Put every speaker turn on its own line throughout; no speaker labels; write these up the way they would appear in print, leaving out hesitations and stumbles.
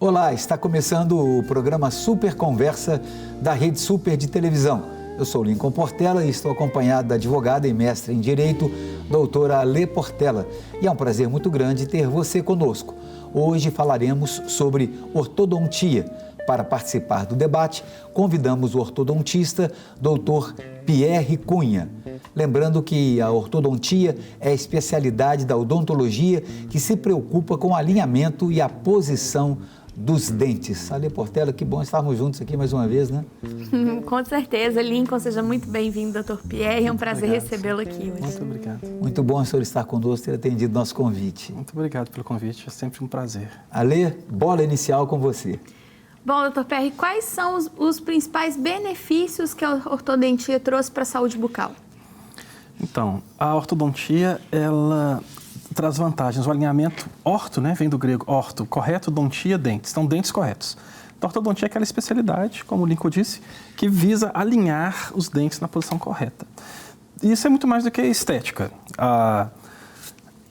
Olá, está começando o programa Super Conversa da Rede Super de Televisão. Eu sou Lincoln Portela e estou acompanhado da advogada e mestre em Direito, doutora Alê Portela. E é um prazer muito grande ter você conosco. Hoje falaremos sobre ortodontia. Para participar do debate, convidamos o ortodontista Dr. Pierre Cunha. Lembrando que a ortodontia é a especialidade da odontologia que se preocupa com o alinhamento e a posição dos dentes. Alê Portela, que bom estarmos juntos aqui mais uma vez, né?
Com certeza, Lincoln, seja muito bem-vindo, Dr. Pierre. É um prazer recebê-lo aqui hoje.
Muito obrigado.
Muito bom o senhor estar conosco, ter atendido nosso convite.
Muito obrigado pelo convite, é sempre um prazer.
Alê, bola inicial com você.
Bom, Dr. Pierre, quais são os principais benefícios que a ortodontia trouxe para a saúde bucal?
Então, a ortodontia, ela traz vantagens. O alinhamento orto, né, vem do grego orto, correto, odontia, dentes. Então, dentes corretos. Então, a ortodontia é aquela especialidade, como o Lincoln disse, que visa alinhar os dentes na posição correta. E isso é muito mais do que estética.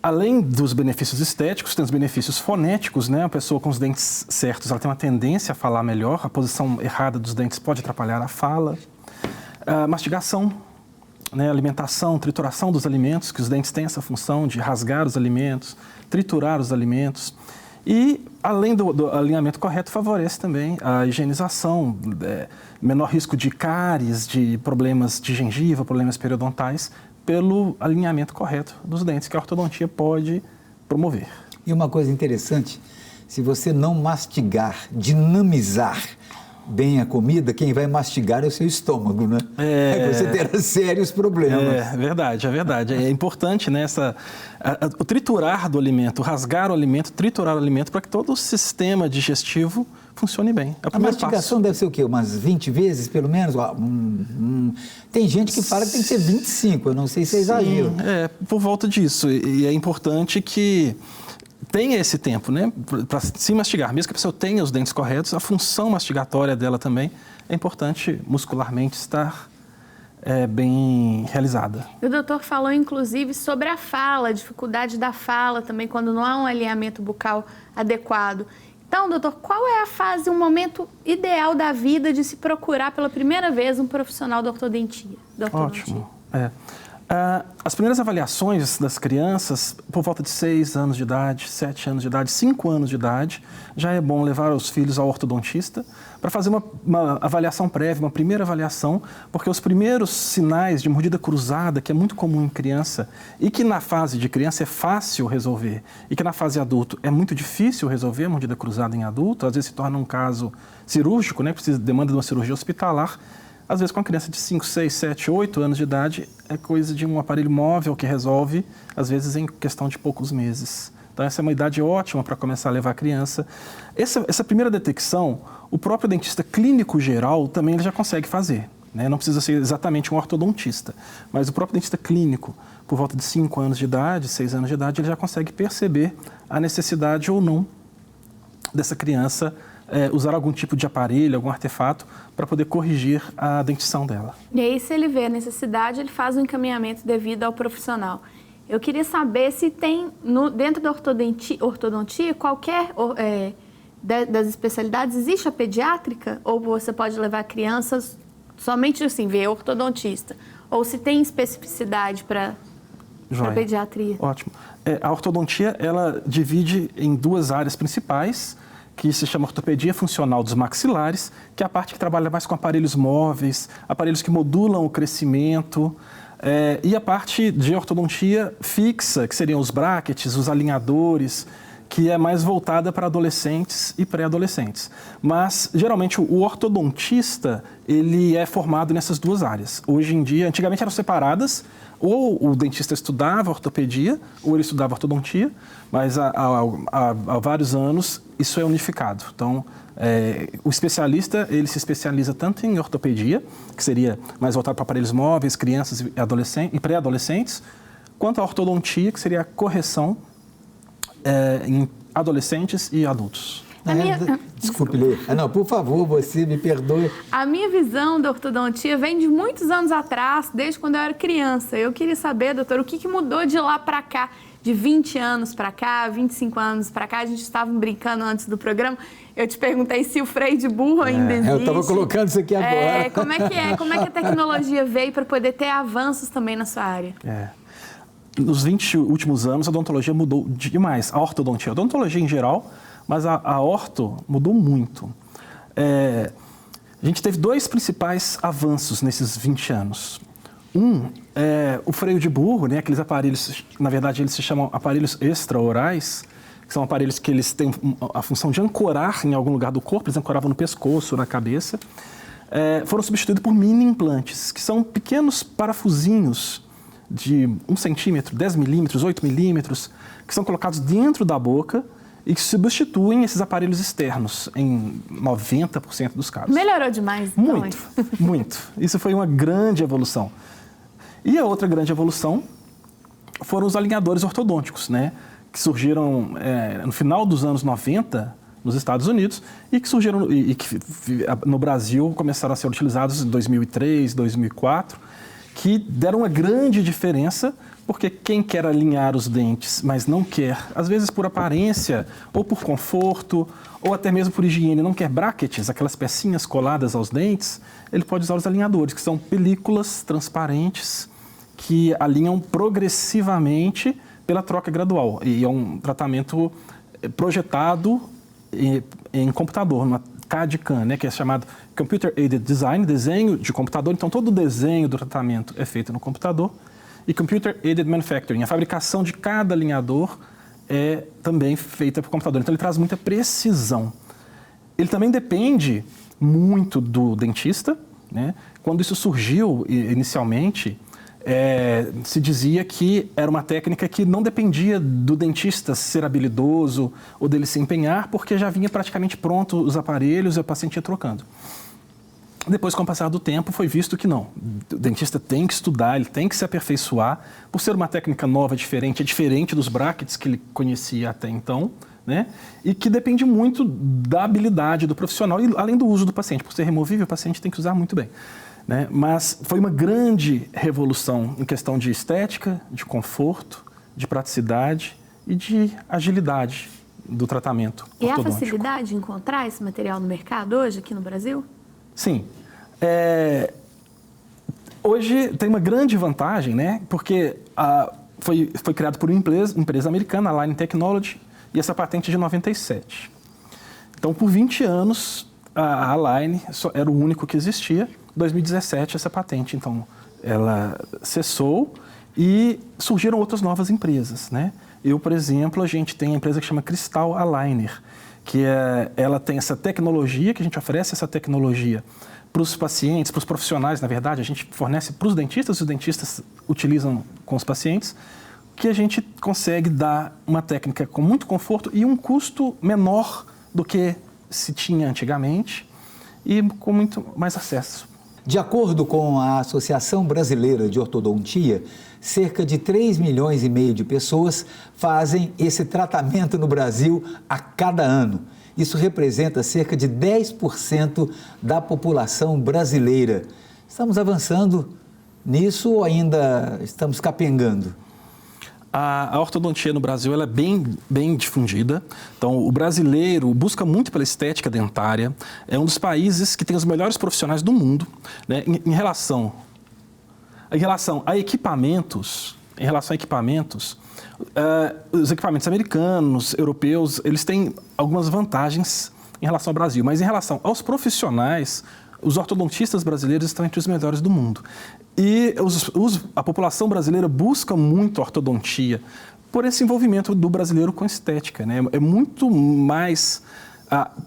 Além dos benefícios estéticos, tem os benefícios fonéticos, né? A pessoa com os dentes certos, ela tem uma tendência a falar melhor, a posição errada dos dentes pode atrapalhar a fala. A mastigação, né? Alimentação, trituração dos alimentos, que os dentes têm essa função de rasgar os alimentos, triturar os alimentos. E, além do alinhamento correto, favorece também a higienização, menor risco de cáries, de problemas de gengiva, problemas periodontais, pelo alinhamento correto dos dentes, que a ortodontia pode promover.
E uma coisa interessante, se você não mastigar, dinamizar bem a comida, quem vai mastigar é o seu estômago, né? Você terá sérios problemas.
É verdade, é verdade. É importante, né, o triturar do alimento, rasgar o alimento, triturar o alimento, para que todo o sistema digestivo funcione bem. É o
a mastigação deve ser o quê? Umas 20 vezes, pelo menos? Tem gente que fala que tem que ser 25, eu não sei se é exagero.
Por volta disso. E é importante que tenha esse tempo, né, para se mastigar. Mesmo que a pessoa tenha os dentes corretos, a função mastigatória dela também é importante muscularmente estar bem realizada.
O doutor falou, inclusive, sobre a fala, a dificuldade da fala também, quando não há um alinhamento bucal adequado. Então, doutor, qual é a fase, um momento ideal da vida de se procurar pela primeira vez um profissional da ortodontia?
Ótimo. As primeiras avaliações das crianças, por volta de 6 anos de idade, 7 anos de idade, 5 anos de idade, já é bom levar os filhos ao ortodontista para fazer uma avaliação prévia, uma primeira avaliação, porque os primeiros sinais de mordida cruzada, que é muito comum em criança, e que na fase de criança é fácil resolver, e que na fase adulto é muito difícil resolver a mordida cruzada em adulto, às vezes se torna um caso cirúrgico, né, demanda de uma cirurgia hospitalar. Às vezes, com a criança de 5, 6, 7, 8 anos de idade, é coisa de um aparelho móvel que resolve, às vezes, em questão de poucos meses. Então, essa é uma idade ótima para começar a levar a criança. Essa primeira detecção, o próprio dentista clínico geral também ele já consegue fazer, né? Não precisa ser exatamente um ortodontista, mas o próprio dentista clínico, por volta de 5 anos de idade, 6 anos de idade, ele já consegue perceber a necessidade ou não dessa criança usar algum tipo de aparelho, algum artefato, para poder corrigir a dentição dela.
E aí, se ele vê a necessidade, ele faz o encaminhamento devido ao profissional. Eu queria saber se tem, dentro da ortodontia, qualquer das especialidades, existe a pediátrica? Ou você pode levar crianças somente assim, ver ortodontista? Ou se tem especificidade para pediatria?
Ótimo. A ortodontia, ela divide em 2 áreas principais, que se chama ortopedia funcional dos maxilares, que é a parte que trabalha mais com aparelhos móveis, aparelhos que modulam o crescimento, e a parte de ortodontia fixa, que seriam os brackets, os alinhadores, que é mais voltada para adolescentes e pré-adolescentes. Mas, geralmente, o ortodontista, ele é formado nessas 2 áreas. Hoje em dia, antigamente eram separadas, ou o dentista estudava ortopedia, ou ele estudava ortodontia, mas há vários anos isso é unificado. Então, o especialista, ele se especializa tanto em ortopedia, que seria mais voltado para aparelhos móveis, crianças e pré-adolescentes, quanto a ortodontia, que seria a correção em adolescentes e adultos.
Desculpe, Lê. Não, por favor, você me perdoe.
A minha visão da ortodontia vem de muitos anos atrás, desde quando eu era criança. Eu queria saber, doutor, o que mudou de lá para cá, de 20 anos para cá, 25 anos para cá? A gente estava brincando antes do programa. Eu te perguntei se o freio de burro ainda existe.
Eu estava colocando isso aqui agora.
Como é que é? Como é que a tecnologia veio para poder ter avanços também na sua área?
Nos 20 últimos anos, a odontologia mudou demais. A ortodontia, a odontologia em geral, mas a orto mudou muito. A gente teve dois principais avanços nesses 20 anos. O freio de burro, né, aqueles aparelhos, na verdade eles se chamam aparelhos extraorais, que são aparelhos que eles têm a função de ancorar em algum lugar do corpo, eles ancoravam no pescoço, na cabeça, foram substituídos por mini implantes, que são pequenos parafusinhos de 1 centímetro, 10 milímetros, 8 milímetros, que são colocados dentro da boca e que substituem esses aparelhos externos em 90% dos casos.
Melhorou demais, então.
Muito. Isso foi uma grande evolução. E a outra grande evolução foram os alinhadores ortodônticos, né? Que surgiram no final dos anos 90 nos Estados Unidos e que surgiram e que no Brasil começaram a ser utilizados em 2003, 2004, que deram uma grande diferença, porque quem quer alinhar os dentes, mas não quer, às vezes por aparência, ou por conforto, ou até mesmo por higiene, não quer brackets, aquelas pecinhas coladas aos dentes, ele pode usar os alinhadores, que são películas transparentes que alinham progressivamente pela troca gradual. E é um tratamento projetado em computador, uma CAD/CAM, né, que é chamado Computer Aided Design, desenho de computador. Então, todo o desenho do tratamento é feito no computador. E Computer Aided Manufacturing, a fabricação de cada alinhador é também feita por computador. Então, ele traz muita precisão. Ele também depende muito do dentista, né? Quando isso surgiu inicialmente, se dizia que era uma técnica que não dependia do dentista ser habilidoso ou dele se empenhar, porque já vinha praticamente pronto os aparelhos e o paciente ia trocando. Depois, com o passar do tempo, foi visto que não. O dentista tem que estudar, ele tem que se aperfeiçoar. Por ser uma técnica nova, diferente, é diferente dos brackets que ele conhecia até então, né? E que depende muito da habilidade do profissional e além do uso do paciente. Por ser removível, o paciente tem que usar muito bem, né? Mas foi uma grande revolução em questão de estética, de conforto, de praticidade e de agilidade do tratamento ortodôntico.
E a facilidade de encontrar esse material no mercado hoje, aqui no Brasil?
Sim. Hoje tem uma grande vantagem, né? Porque foi criado por uma empresa americana, a Align Technology, e essa patente é de 97. Então, por 20 anos, a Align era o único que existia. Em 2017, essa patente, então, ela cessou e surgiram outras novas empresas, né? Por exemplo, a gente tem a empresa que chama Cristal Aligner, que ela tem essa tecnologia, que a gente oferece essa tecnologia para os pacientes, para os profissionais, na verdade, a gente fornece para os dentistas utilizam com os pacientes, que a gente consegue dar uma técnica com muito conforto e um custo menor do que se tinha antigamente e com muito mais acesso.
De acordo com a Associação Brasileira de Ortodontia, cerca de 3,5 milhões de pessoas fazem esse tratamento no Brasil a cada ano. Isso representa cerca de 10% da população brasileira. Estamos avançando nisso ou ainda estamos capengando?
A ortodontia no Brasil ela é bem difundida. Então, o brasileiro busca muito pela estética dentária. É um dos países que tem os melhores profissionais do mundo, né? Em relação a equipamentos, os equipamentos americanos, europeus, eles têm algumas vantagens em relação ao Brasil. Mas em relação aos profissionais, os ortodontistas brasileiros estão entre os melhores do mundo. E a população brasileira busca muito ortodontia por esse envolvimento do brasileiro com estética, né?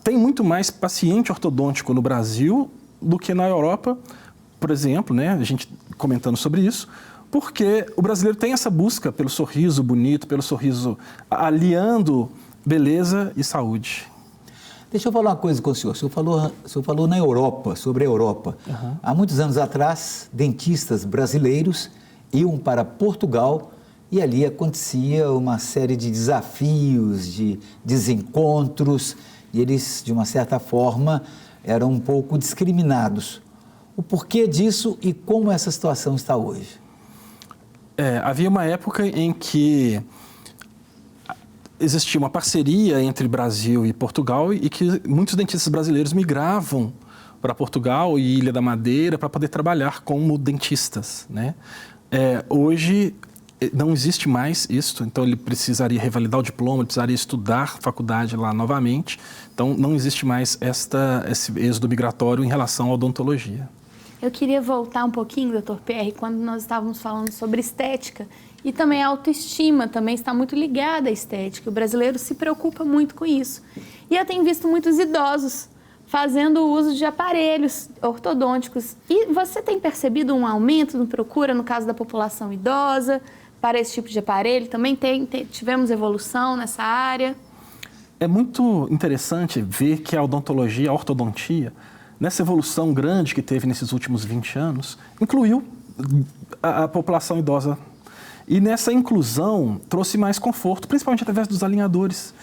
Tem muito mais paciente ortodôntico no Brasil do que na Europa, por exemplo, né? A gente comentando sobre isso, porque o brasileiro tem essa busca pelo sorriso bonito, pelo sorriso aliando beleza e saúde.
Deixa eu falar uma coisa com o senhor. O senhor falou na Europa, sobre a Europa. Uhum. Há muitos anos atrás, dentistas brasileiros iam para Portugal e ali acontecia uma série de desafios, de desencontros e eles, de uma certa forma, eram um pouco discriminados. O porquê disso e como essa situação está hoje?
Havia uma época em que existia uma parceria entre Brasil e Portugal e que muitos dentistas brasileiros migravam para Portugal e Ilha da Madeira para poder trabalhar como dentistas, né? Hoje não existe mais isso, então ele precisaria revalidar o diploma, ele precisaria estudar faculdade lá novamente, então não existe mais esse êxodo migratório em relação à odontologia.
Eu queria voltar um pouquinho, doutor Pierre, quando nós estávamos falando sobre estética e também a autoestima também está muito ligada à estética. O brasileiro se preocupa muito com isso. E eu tenho visto muitos idosos fazendo uso de aparelhos ortodônticos. E você tem percebido um aumento no procura no caso da população idosa para esse tipo de aparelho? Também tivemos evolução nessa área?
É muito interessante ver que a odontologia, a ortodontia, nessa evolução grande que teve nesses últimos 20 anos, incluiu a população idosa. E nessa inclusão trouxe mais conforto, principalmente através dos alinhadores,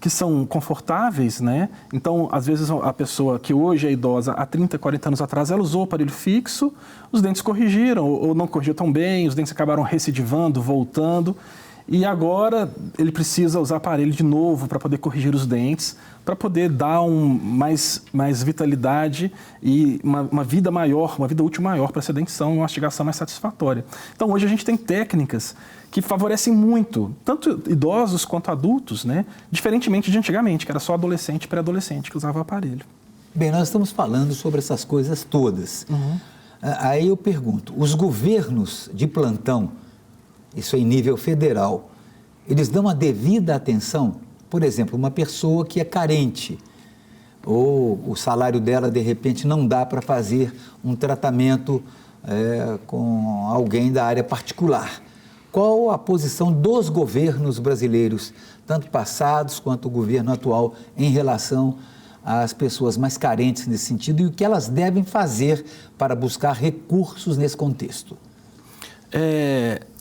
que são confortáveis, né? Então, às vezes, a pessoa que hoje é idosa, há 30, 40 anos atrás, ela usou o aparelho fixo, os dentes corrigiram, ou não corrigiu tão bem, os dentes acabaram recidivando, voltando. E agora ele precisa usar aparelho de novo para poder corrigir os dentes, para poder dar mais vitalidade e uma vida maior, uma vida útil maior para essa dentição e uma mastigação mais satisfatória. Então hoje a gente tem técnicas que favorecem muito, tanto idosos quanto adultos, né? Diferentemente de antigamente, que era só adolescente e pré-adolescente que usava o aparelho.
Bem, nós estamos falando sobre essas coisas todas. Aí eu pergunto, os governos de plantão, isso é em nível federal, eles dão a devida atenção? Por exemplo, uma pessoa que é carente, ou o salário dela, de repente, não dá para fazer um tratamento com alguém da área particular. Qual a posição dos governos brasileiros, tanto passados quanto o governo atual, em relação às pessoas mais carentes nesse sentido e o que elas devem fazer para buscar recursos nesse contexto?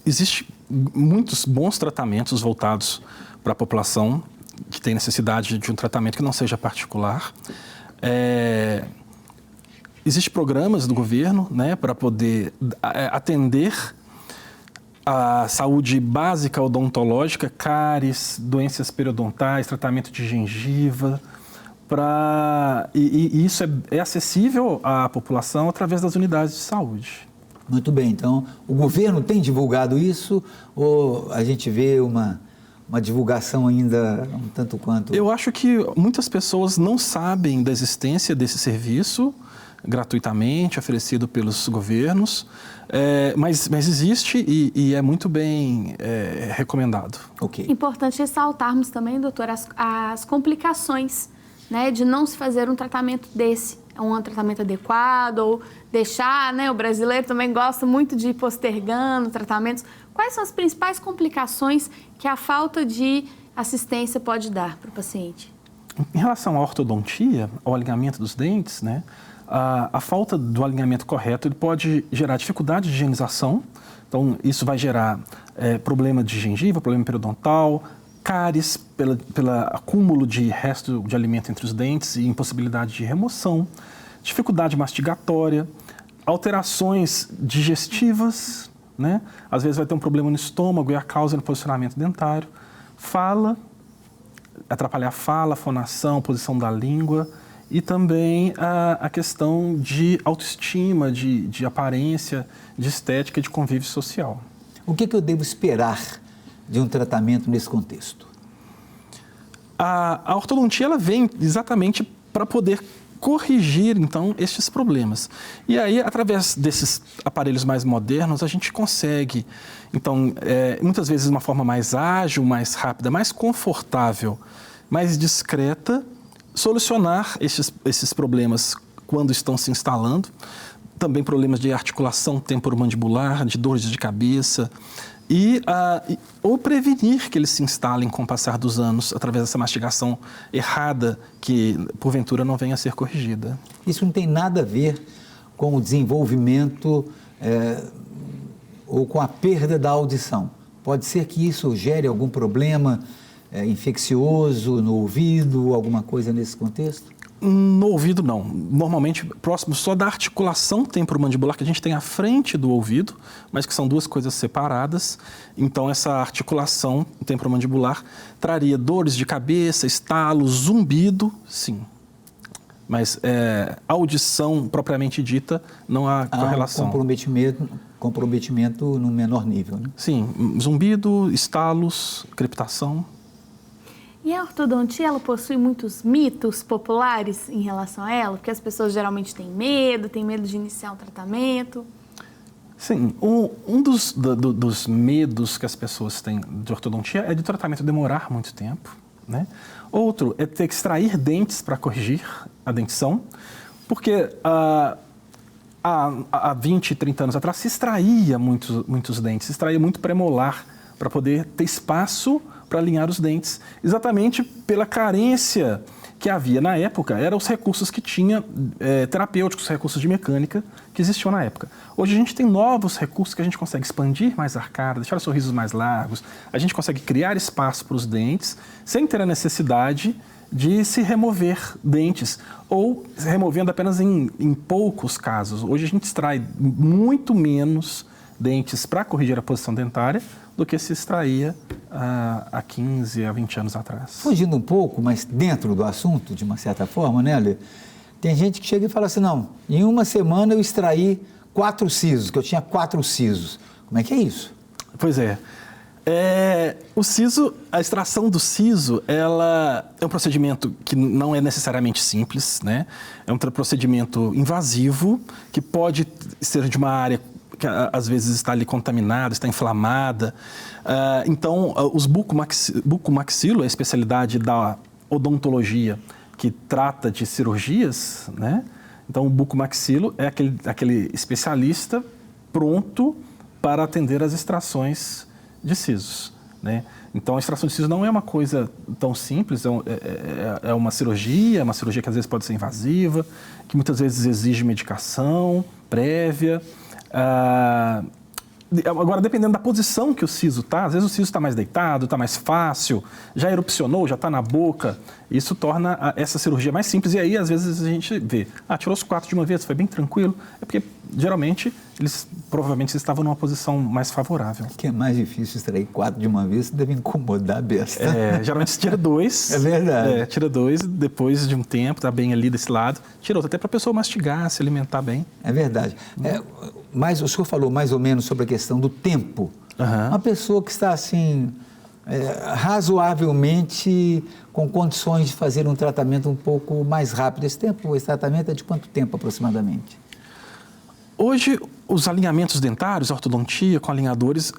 Existem muitos bons tratamentos voltados para a população que tem necessidade de um tratamento que não seja particular. Existem programas do governo, né, para poder atender a saúde básica odontológica, cáries, doenças periodontais, tratamento de gengiva, e isso é acessível à população através das unidades de saúde.
Muito bem, então o governo tem divulgado isso ou a gente vê uma divulgação ainda um tanto quanto...
Eu acho que muitas pessoas não sabem da existência desse serviço gratuitamente oferecido pelos governos, mas existe e é muito bem recomendado.
Okay.
Importante ressaltarmos também, doutor, as complicações, né, de não se fazer um tratamento desse, um tratamento adequado ou deixar, né, o brasileiro também gosta muito de ir postergando tratamentos. Quais são as principais complicações que a falta de assistência pode dar para o paciente?
Em relação à ortodontia, ao alinhamento dos dentes, né, a falta do alinhamento correto ele pode gerar dificuldade de higienização, então isso vai gerar problema de gengiva, problema periodontal, cáries pelo acúmulo de resto de alimento entre os dentes e impossibilidade de remoção, dificuldade mastigatória, alterações digestivas, né? Às vezes vai ter um problema no estômago e a causa no posicionamento dentário, fala, atrapalhar a fala, a fonação, posição da língua e também a questão de autoestima, de aparência, de estética e de convívio social.
O que eu devo esperar de um tratamento nesse contexto?
A ortodontia ela vem exatamente para poder corrigir, então, estes problemas. E aí, através desses aparelhos mais modernos, a gente consegue, então, muitas vezes de uma forma mais ágil, mais rápida, mais confortável, mais discreta, solucionar esses problemas quando estão se instalando. Também problemas de articulação temporomandibular, de dores de cabeça, ou prevenir que eles se instalem com o passar dos anos através dessa mastigação errada que, porventura, não venha a ser corrigida.
Isso não tem nada a ver com o desenvolvimento ou com a perda da audição. Pode ser que isso gere algum problema infeccioso no ouvido, alguma coisa nesse contexto?
No ouvido, não. Normalmente, próximo só da articulação temporomandibular, que a gente tem à frente do ouvido, mas que são duas coisas separadas. Então, essa articulação temporomandibular traria dores de cabeça, estalo, zumbido, sim. Mas audição propriamente dita, não há correlação.
Comprometimento no menor nível, né?
Sim, zumbido, estalos, crepitação.
E a ortodontia, ela possui muitos mitos populares em relação a ela? Porque as pessoas geralmente têm medo de iniciar um tratamento.
Sim, um dos medos que as pessoas têm de ortodontia é de tratamento demorar muito tempo, né? Outro é ter que extrair dentes para corrigir a dentição, porque há 20, 30 anos atrás se extraía muitos dentes, se extraía muito premolar para poder ter espaço para alinhar os dentes, exatamente pela carência que havia na época, eram os recursos que tinha terapêuticos, recursos de mecânica que existiam na época. Hoje a gente tem novos recursos que a gente consegue expandir mais a arcada, deixar os sorrisos mais largos, a gente consegue criar espaço para os dentes sem ter a necessidade de se remover dentes ou removendo apenas em poucos casos. Hoje a gente extrai muito menos dentes para corrigir a posição dentária do que se extraía há 15 a 20 anos atrás.
Fugindo um pouco, mas dentro do assunto, de uma certa forma, né, Lê? Tem gente que chega e fala assim, não, em uma semana eu extraí 4 sisos, que eu tinha 4 sisos. Como é que é isso?
Pois é. O siso, a extração do siso, ela é um procedimento que não é necessariamente simples, né? É um procedimento invasivo, que pode ser de uma área que às vezes está ali contaminada, está inflamada. Então, os bucomaxilo, a especialidade da odontologia que trata de cirurgias, né? Então, o bucomaxilo é aquele especialista pronto para atender as extrações de sisos, né? Então, a extração de sisos não é uma coisa tão simples, é uma cirurgia que às vezes pode ser invasiva, que muitas vezes exige medicação prévia. Agora, dependendo da posição que o siso está, às vezes o siso está mais deitado, está mais fácil, já erupcionou, já está na boca. Isso torna essa cirurgia mais simples. E aí, às vezes, a gente vê, tirou os 4 de uma vez, foi bem tranquilo. É porque, geralmente, eles provavelmente estavam numa posição mais favorável.
Que é mais difícil extrair 4 de uma vez, deve incomodar a besta.
Geralmente se tira 2.
É verdade.
Tira 2, depois de um tempo, está bem ali desse lado. Tira outro, até para a pessoa mastigar, se alimentar bem.
É verdade. Mas o senhor falou mais ou menos sobre a questão do tempo.
Uhum.
Uma pessoa que está assim, razoavelmente com condições de fazer um tratamento um pouco mais rápido. Esse tratamento é de quanto tempo aproximadamente?
Hoje, os alinhamentos dentários, a ortodontia com alinhadores,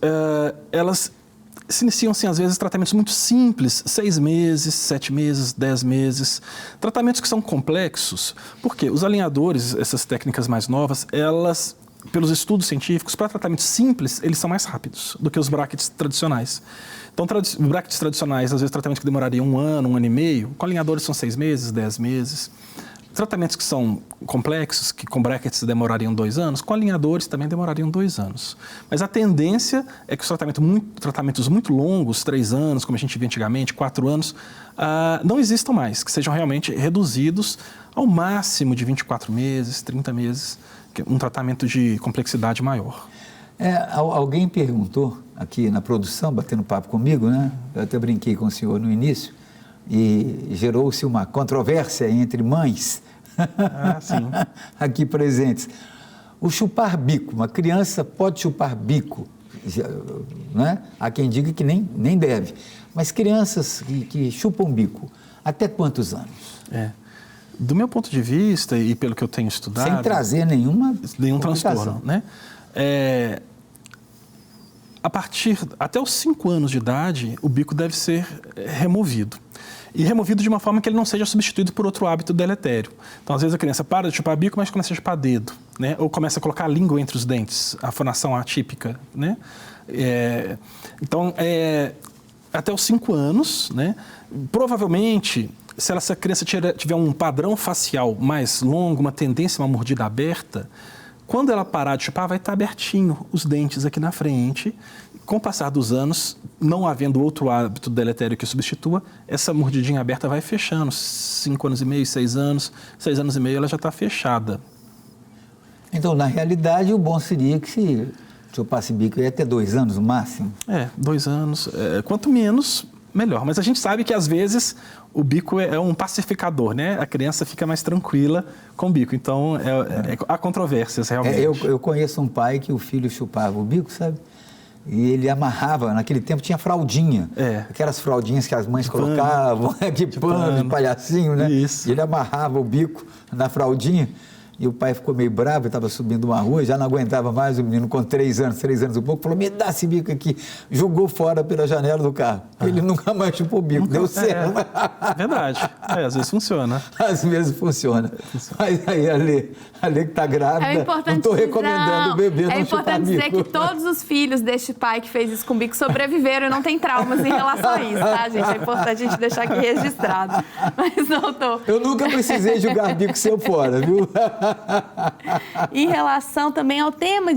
elas se iniciam, assim, às vezes, tratamentos muito simples, 6 meses, 7 meses, 10 meses. Tratamentos que são complexos, porque os alinhadores, essas técnicas mais novas, elas, pelos estudos científicos, para tratamentos simples, eles são mais rápidos do que os brackets tradicionais. Então, brackets tradicionais, às vezes, tratamentos que demorariam 1 ano, 1 ano e meio, com alinhadores são 6 meses, 10 meses. Tratamentos que são complexos, que com brackets demorariam 2 anos, com alinhadores também demorariam 2 anos. Mas a tendência é que os tratamentos muito longos, 3 anos, como a gente via antigamente, 4 anos, não existam mais, que sejam realmente reduzidos ao máximo de 24 meses, 30 meses, um tratamento de complexidade maior.
Alguém perguntou aqui na produção, batendo papo comigo, né? Eu até brinquei com o senhor no início, e gerou-se uma controvérsia entre mães
Sim.
aqui presentes. O chupar bico, uma criança pode chupar bico, né? Há quem diga que nem deve, mas crianças que chupam bico, até quantos anos?
Do meu ponto de vista e pelo que eu tenho estudado...
Sem trazer nenhum
transtorno, né? Até os 5 anos de idade, o bico deve ser removido. E removido de uma forma que ele não seja substituído por outro hábito deletério. Então, às vezes, a criança para de chupar bico, mas começa a chupar dedo, né? Ou começa a colocar a língua entre os dentes, a fonação atípica, né? Então, até os 5 anos, né? Provavelmente, se essa criança tiver um padrão facial mais longo, uma tendência a uma mordida aberta, quando ela parar de chupar, vai estar abertinho os dentes aqui na frente, com o passar dos anos, não havendo outro hábito deletério que substitua, essa mordidinha aberta vai fechando, 5 anos e meio, 6 anos, 6 anos e meio ela já está fechada.
Então, na realidade, o bom seria que se chupasse bico ia até 2 anos no máximo.
2 anos. Quanto menos, melhor. Mas a gente sabe que, às vezes, o bico é um pacificador, né? A criança fica mais tranquila com o bico. Então, há controvérsias, realmente.
Eu conheço um pai que o filho chupava o bico, sabe? E ele amarrava, naquele tempo tinha fraldinha. Aquelas fraldinhas que as mães colocavam, de pano, de palhacinho, né?
Isso.
E ele amarrava o bico na fraldinha. E o pai ficou meio bravo, estava subindo uma rua, já não aguentava mais, o menino com 3 anos e pouco, falou, me dá esse bico aqui. Jogou fora pela janela do carro. Ele nunca mais chupou o bico, deu certo.
Verdade, às vezes funciona.
Às vezes funciona. Mas aí a Lê que está grávida, não estou recomendando o bebê não chupar bico.
É importante dizer que todos os filhos deste pai que fez isso com o bico sobreviveram e não tem traumas em relação a isso, tá, gente? É importante a gente deixar aqui registrado. Mas, doutor...
Eu nunca precisei jogar bico seu fora, viu?
Em relação também ao tema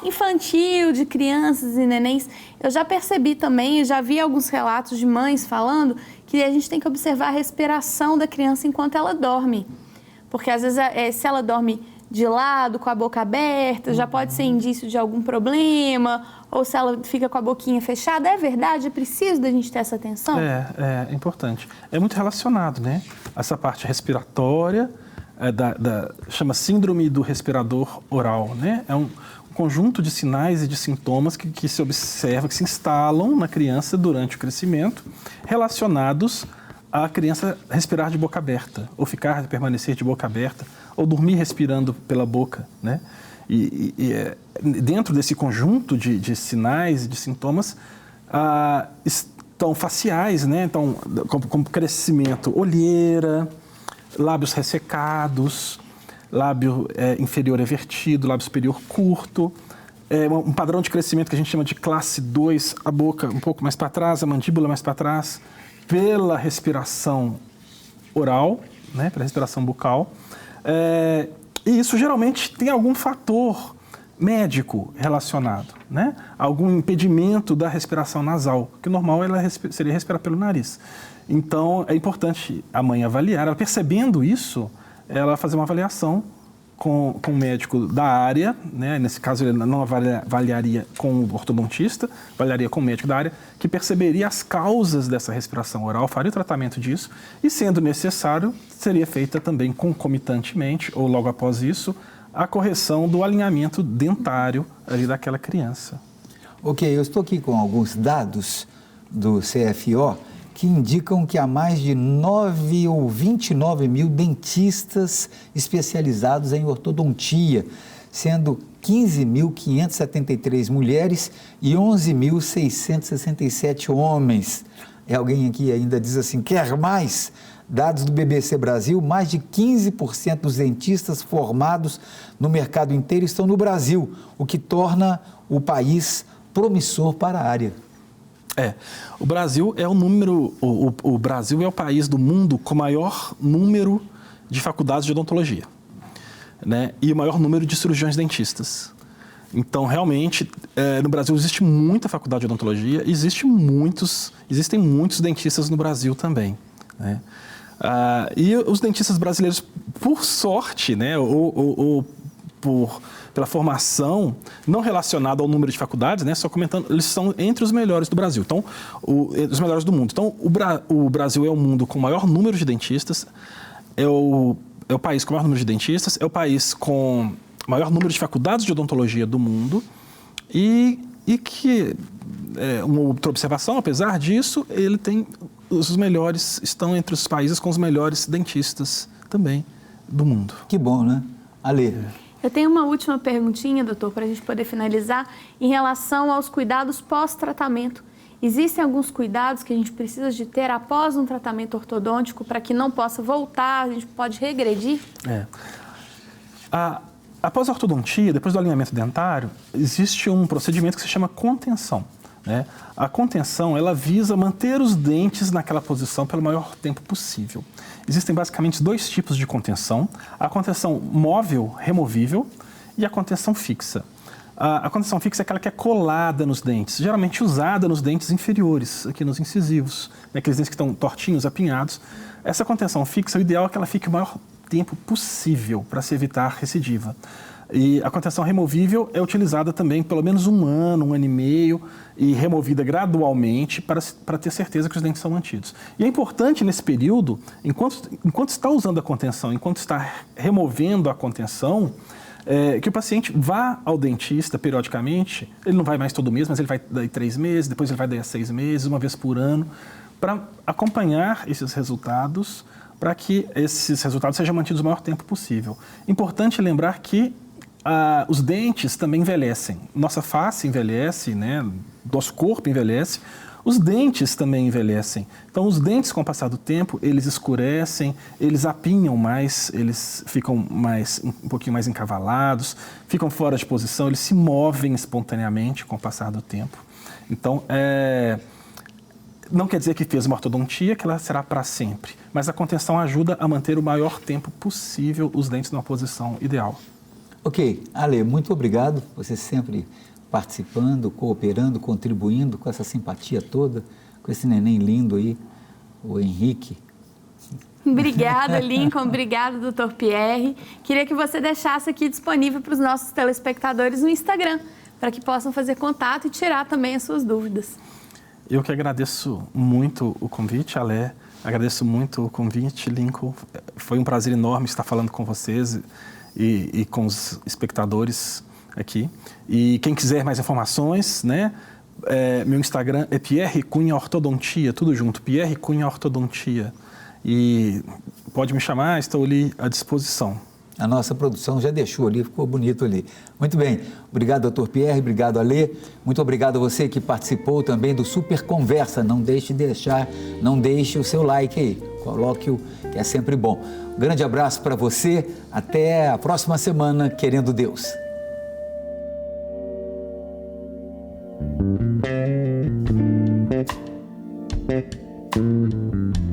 infantil, de crianças e nenéns, eu já percebi também, já vi alguns relatos de mães falando que a gente tem que observar a respiração da criança enquanto ela dorme. Porque às vezes se ela dorme de lado, com a boca aberta, já pode ser indício de algum problema, ou se ela fica com a boquinha fechada. É verdade? É preciso da gente ter essa atenção?
É importante. É muito relacionado, né? Essa parte respiratória, chama síndrome do respirador oral, né? É um conjunto de sinais e de sintomas que se observa, que se instalam na criança durante o crescimento, relacionados a criança respirar de boca aberta, ou permanecer de boca aberta, ou dormir respirando pela boca, né? Dentro desse conjunto de sinais e de sintomas, estão faciais, né? Então, como crescimento, olheira, lábios ressecados, lábio inferior evertido, lábio superior curto, um padrão de crescimento que a gente chama de classe 2, a boca um pouco mais para trás, a mandíbula mais para trás, pela respiração oral, né, pela respiração bucal. E isso geralmente tem algum fator médico relacionado, né? Algum impedimento da respiração nasal, que o normal seria respirar pelo nariz. Então, é importante a mãe avaliar, ela percebendo isso, ela fazer uma avaliação com o médico da área, né? Nesse caso ele não avaliaria com o ortodontista, avaliaria com o médico da área, que perceberia as causas dessa respiração oral, faria o tratamento disso e, sendo necessário, seria feita também concomitantemente, ou logo após isso, a correção do alinhamento dentário ali daquela criança.
Ok, eu estou aqui com alguns dados do CFO que indicam que há mais de 9 ou 29 mil dentistas especializados em ortodontia, sendo 15.573 mulheres e 11.667 homens. Alguém aqui ainda diz assim, quer mais? Dados do BBC Brasil, mais de 15% dos dentistas formados no mercado inteiro estão no Brasil, o que torna o país promissor para a área.
O Brasil é o Brasil é o país do mundo com o maior número de faculdades de odontologia, né? E o maior número de cirurgiões dentistas. Então, realmente, no Brasil existe muita faculdade de odontologia, existem muitos dentistas no Brasil também, né? E os dentistas brasileiros, por sorte, né, pela formação, não relacionada ao número de faculdades, né, só comentando, eles são entre os melhores do Brasil, então, os melhores do mundo. Então, o Brasil é o mundo com o maior número de dentistas, é o país com o maior número de dentistas, é o país com o maior número de faculdades de odontologia do mundo e que, uma outra observação, apesar disso, ele tem os melhores, estão entre os países com os melhores dentistas também do mundo.
Que bom, né? Alê.
Eu tenho uma última perguntinha, doutor, para a gente poder finalizar, em relação aos cuidados pós-tratamento. Existem alguns cuidados que a gente precisa de ter após um tratamento ortodôntico para que não possa voltar, a gente pode regredir?
Após a ortodontia, depois do alinhamento dentário, existe um procedimento que se chama contenção, né? A contenção, ela visa manter os dentes naquela posição pelo maior tempo possível. Existem basicamente 2 tipos de contenção, a contenção móvel, removível, e a contenção fixa. A contenção fixa é aquela que é colada nos dentes, geralmente usada nos dentes inferiores, aqui nos incisivos, né, aqueles dentes que estão tortinhos, apinhados. Essa contenção fixa, o ideal é que ela fique o maior tempo possível para se evitar recidiva. E a contenção removível é utilizada também pelo menos 1 ano, 1 ano e meio, e removida gradualmente para ter certeza que os dentes são mantidos. E é importante nesse período, enquanto está usando a contenção, enquanto está removendo a contenção, que o paciente vá ao dentista periodicamente. Ele não vai mais todo mês, mas ele vai daí 3 meses, depois ele vai daí a 6 meses, 1 vez por ano, para acompanhar esses resultados, para que esses resultados sejam mantidos o maior tempo possível. Importante lembrar que os dentes também envelhecem. Nossa face envelhece, né? Nosso corpo envelhece. Os dentes também envelhecem. Então, os dentes, com o passar do tempo, eles escurecem, eles apinham mais, eles ficam um pouquinho mais encavalados, ficam fora de posição, eles se movem espontaneamente com o passar do tempo. Então, não quer dizer que fez uma ortodontia, que ela será para sempre, mas a contenção ajuda a manter o maior tempo possível os dentes numa posição ideal.
Ok, Ale, muito obrigado. Você sempre participando, cooperando, contribuindo com essa simpatia toda, com esse neném lindo aí, o Henrique.
Obrigada, Lincoln. Obrigada, doutor Pierre. Queria que você deixasse aqui disponível para os nossos telespectadores no Instagram, para que possam fazer contato e tirar também as suas dúvidas.
Eu que agradeço muito o convite, Ale. Agradeço muito o convite, Lincoln. Foi um prazer enorme estar falando com vocês e com os espectadores aqui. E quem quiser mais informações, né? Meu Instagram é Pierre Cunha Ortodontia, tudo junto, Pierre Cunha Ortodontia. E pode me chamar, estou ali à disposição.
A nossa produção já deixou ali, ficou bonito ali. Muito bem, obrigado, doutor Pierre, obrigado, Ale. Muito obrigado a você que participou também do Super Conversa. Não deixe o seu like aí, coloque-o, que é sempre bom. Um grande abraço para você, até a próxima semana, querendo Deus.
Thank you.